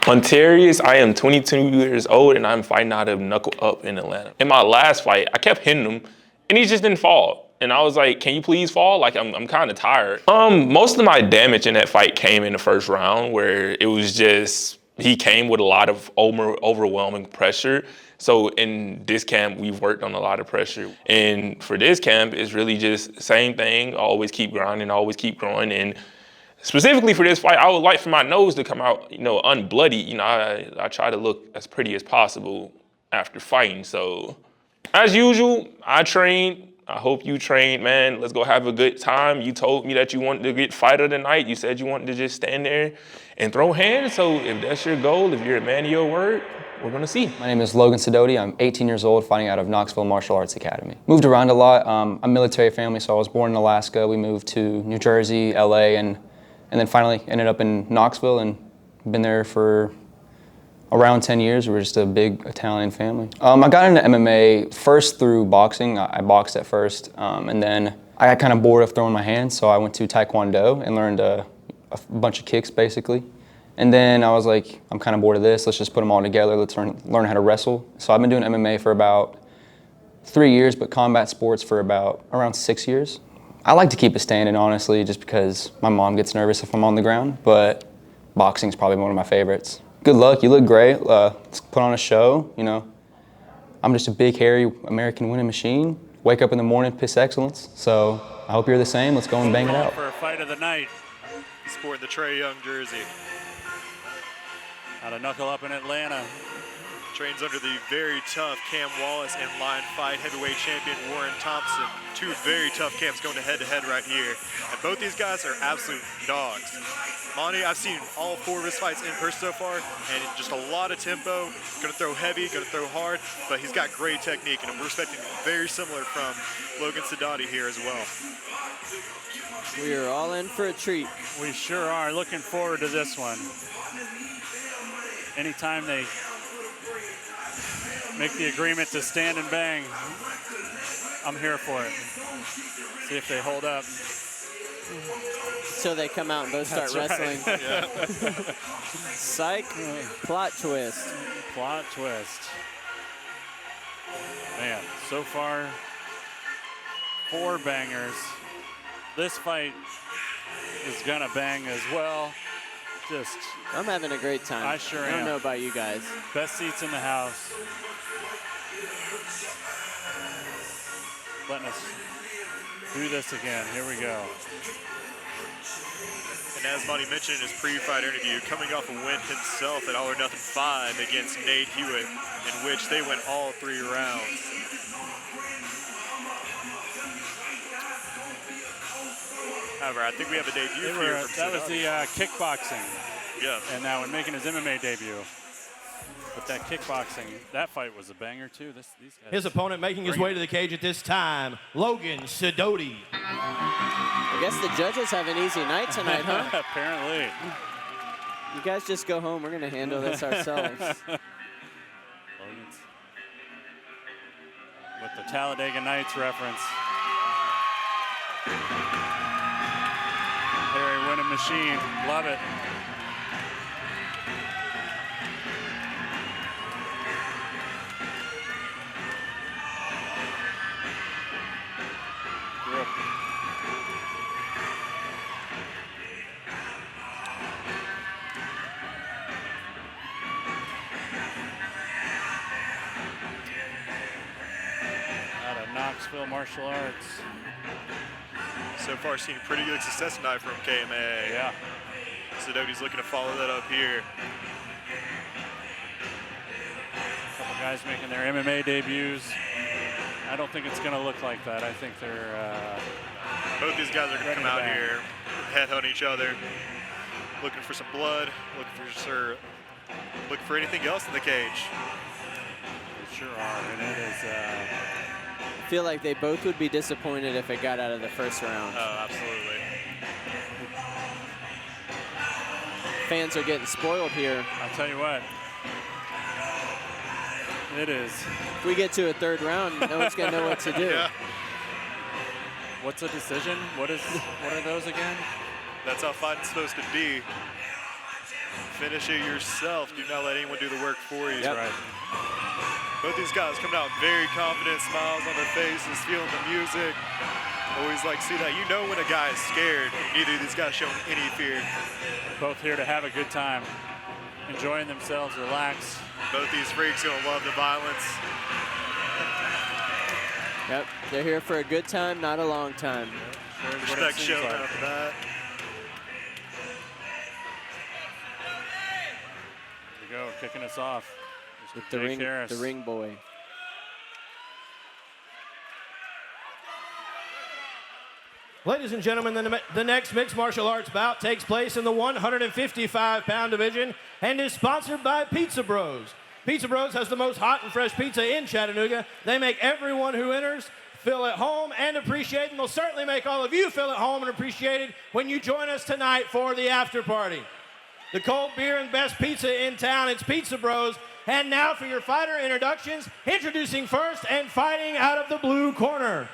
Monterris, I am 22 years old and I'm fighting out of Knuckle Up in Atlanta. In my last fight, I kept hitting him and he just didn't fall. And I was like, can you please fall? Like, I'm kind of tired. Most of my damage in that fight came in the first round where it was just, he came with a lot of overwhelming pressure. So in this camp, we've worked on a lot of pressure. And for this camp, it's really just same thing, always keep grinding, always keep growing. And specifically for this fight, I would like for my nose to come out, unbloody. I try to look as pretty as possible after fighting. So as usual, I trained. I hope you trained, man. Let's go have a good time. You told me that you wanted to get fighter of the night. You said you wanted to just stand there and throw hands. So if that's your goal, if you're a man of your word, we're gonna see. My name is Logan Sidoti. I'm 18 years old, fighting out of Knoxville Martial Arts Academy. Moved around a lot. I'm a military family, so I was born in Alaska. We moved to New Jersey, LA, and then finally ended up in Knoxville and been there for around 10 years. We're just a big Italian family. I got into MMA first through boxing. I boxed at first, and then I got kind of bored of throwing my hands, so I went to Taekwondo and learned a bunch of kicks, basically. And then I was like, I'm kind of bored of this. Let's just put them all together. Let's learn how to wrestle. So I've been doing MMA for about 3 years, but combat sports for about around 6 years. I like to keep it standing, honestly, just because my mom gets nervous if I'm on the ground, but boxing's probably one of my favorites. Good luck, you look great. Let's put on a show, I'm just a big, hairy American winning machine. Wake up in the morning, piss excellence. So I hope you're the same. Let's go and bang it out. For a fight of the night. He's sporting the Trae Young jersey. Out of Knuckle Up in Atlanta. Trains under the very tough Cam Wallace and Lion Fight heavyweight champion Warren Thompson. Two very tough camps going head-to-head right here. And both these guys are absolute dogs. Monty, I've seen all 4 of his fights in person so far, and just a lot of tempo. Going to throw heavy, going to throw hard, but he's got great technique, and we're expecting very similar from Logan Sidoti here as well. We are all in for a treat. We sure are. Looking forward to this one. Anytime they make the agreement to stand and bang, I'm here for it. See if they hold up. So they come out and both start wrestling. Right. Yeah. Psych. Plot twist. Plot twist. Man, so far, 4 bangers. This fight is gonna bang as well. I'm having a great time. I sure am. I don't know about you guys. Best seats in the house. Letting us do this again. Here we go. And as Monty mentioned in his pre-fight interview, coming off a win himself at All or Nothing 5 against Nate Hewitt, in which they went all 3 rounds. However, I think we have a debut here from That was the kickboxing. Yeah. And now when making his MMA debut. But that kickboxing, that fight was a banger too. These guys. His opponent making his way to the cage at this time, Logan Sidoti. I guess the judges have an easy night tonight, huh? Apparently. You guys just go home. We're going to handle this ourselves. Logan's with the Talladega Nights reference. Harry winning machine. Love it. Out of Knoxville Martial Arts. So far, seen pretty good success tonight from KMA. Yeah. Sidoti's looking to follow that up here. A couple guys making their MMA debuts. I don't think it's going to look like that. I think they're both these guys are going to come out here, headhunt each other, looking for some blood, looking for anything else in the cage. They sure are, and it is. I feel like they both would be disappointed if it got out of the first round. Oh, absolutely. Fans are getting spoiled here. I'll tell you what. It is. If we get to a 3rd round, no one's going to know what to do. Yeah. What's a decision? What are those again? That's how fighting's supposed to be. Finish it yourself. Do not let anyone do the work for you. Yep. Right. Both these guys coming out very confident, smiles on their faces, feeling the music. Always like to see that. You know when a guy is scared. Neither of these guys showing any fear. Both here to have a good time, enjoying themselves, relax. Both these freaks gonna love the violence. Yep, they're here for a good time, not a long time. Sure is what it Respect seems shown like. after that. Here we go, kicking us off. With Mr. the Jake Harris. ring boy. Ladies and gentlemen, the next mixed martial arts bout takes place in the 155-pound division and is sponsored by Pizza Bros. Pizza Bros has the most hot and fresh pizza in Chattanooga. They make everyone who enters feel at home and appreciated, and they'll certainly make all of you feel at home and appreciated when you join us tonight for the after party. The cold beer and best pizza in town, it's Pizza Bros. And now for your fighter introductions, introducing first and fighting out of the blue corner.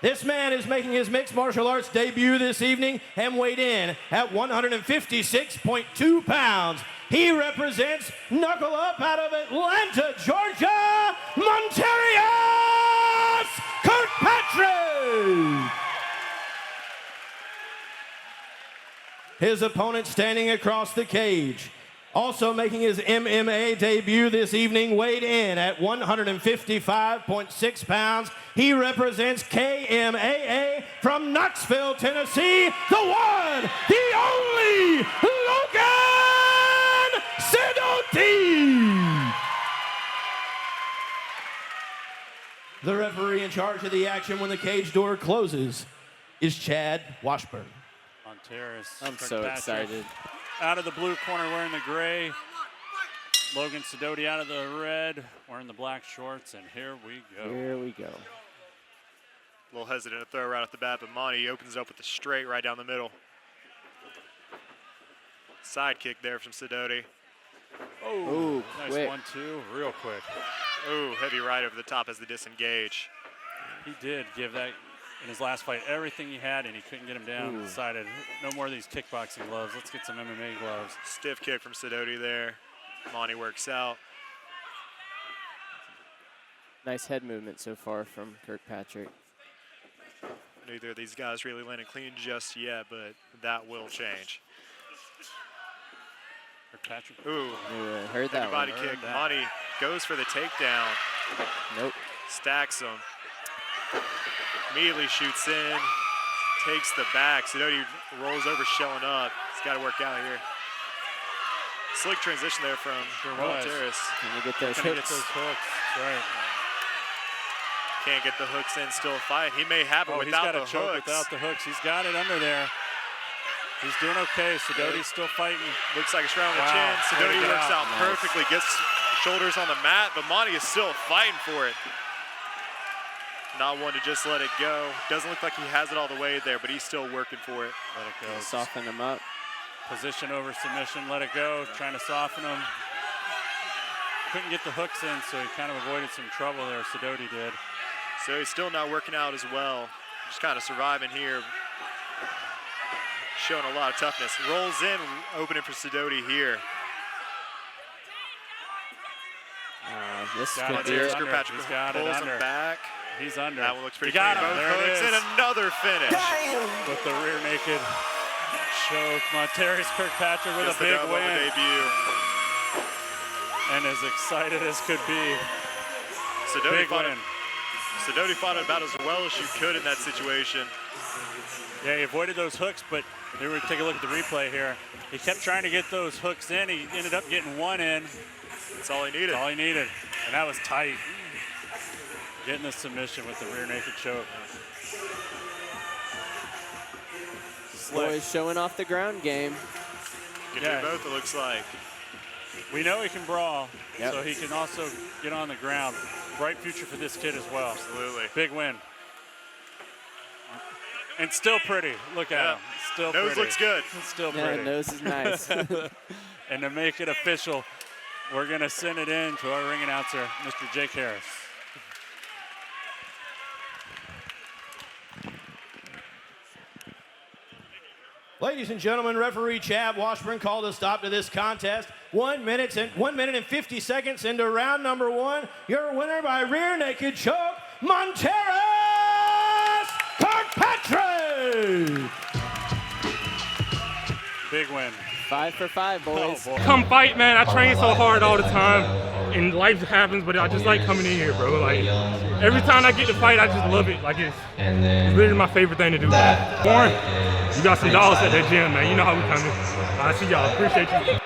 This man is making his mixed martial arts debut this evening and weighed in at 156.2 pounds. He represents Knuckle Up out of Atlanta, Georgia, Monterris, Kirkpatrick. His opponent standing across the cage. Also making his MMA debut this evening, weighed in at 155.6 pounds. He represents KMAA from Knoxville, Tennessee, the one, the only, Logan Sidoti. The referee in charge of the action when the cage door closes is Chad Washburn. Monterris. I'm so Kirkpatrick excited. Out of the blue corner wearing the gray. Logan Sidoti out of the red wearing the black shorts, and here we go. Here we go. A little hesitant to throw right off the bat, but Monty opens up with a straight right down the middle. Side kick there from Sidoti. Ooh, Nice quick. 1-2, real quick. Ooh, heavy right over the top as they disengage. He did give that in his last fight everything he had, and he couldn't get him down. Ooh. Decided no more of these kickboxing gloves. Let's get some MMA gloves. Stiff kick from Sidoti there. Monty works out. Nice head movement so far from Kirkpatrick. Neither of these guys really landed clean just yet, but that will change. Kirkpatrick. Ooh, Heard that body one. kick. that. Monty goes for the takedown. Nope. Stacks him. Immediately shoots in. Takes the back. Sidoti rolls over, showing up. He's got to work out here. Slick transition there from was. Monterris. Can you get those Gonna get hooks? those hooks. That's right. Can't get the hooks in, still fighting. He may have it Oh, without he's got the a choke hooks. without the hooks. He's got it under there. He's doing okay. Sidoti's still fighting. Looks like it's round the Wow. chin. Way to Sidoti get works out out. perfectly, gets shoulders on the mat, but Monty is still fighting for it. Not one to just let it go. Doesn't look like he has it all the way there, but he's still working for it. Let it go. Soften them up. Position over submission. Let it go. Trying to soften him. Couldn't get the hooks in, so he kind of avoided some trouble there. Sidoti did. So he's still not working out as well. Just kind of surviving here. Showing a lot of toughness. Rolls in, opening for Sidoti here. This Got could it. be He's it. under. Kirkpatrick He's got it pulls under. him back. He's under. That one looks pretty He got clean. him. Both There it hooks is. and another finish. With the rear naked choke. Monterris Kirkpatrick with Gets a the big dub on the win. debut. And as excited as could be. Sidoti Big win. fought about as well as you could in that situation. Yeah, he avoided those hooks, but we were take a look at the replay here. He kept trying to get those hooks in. He ended up getting one in. That's all he needed. That's all he needed. And that was tight. Getting the submission with the rear naked choke. Slick. Boys showing off the ground game. Can Yeah. do both, it looks like. We know he can brawl, Yep. so he can also get on the ground. Bright future for this kid as well. Absolutely. Big win. And still pretty. Look at Yeah. him. Still Nose pretty. looks good. Still Yeah, pretty. nose is nice. And to make it official, we're going to send it in to our ring announcer, Mr. Jake Harris. Ladies and gentlemen, referee Chad Washburn called a stop to this contest. 1 minute and 50 seconds into round number 1. Your winner by rear naked choke, Monterris Kirkpatrick. Big win. 5 for 5, boys. Oh, boy. Come fight, man. I train so hard all the time, and life happens, but I just like coming in here, bro. Like, every time I get to fight, I just love it. Like, it's literally my favorite thing to do. Warren, you got some dogs at that gym, man. You know how we coming. I see y'all. Appreciate you.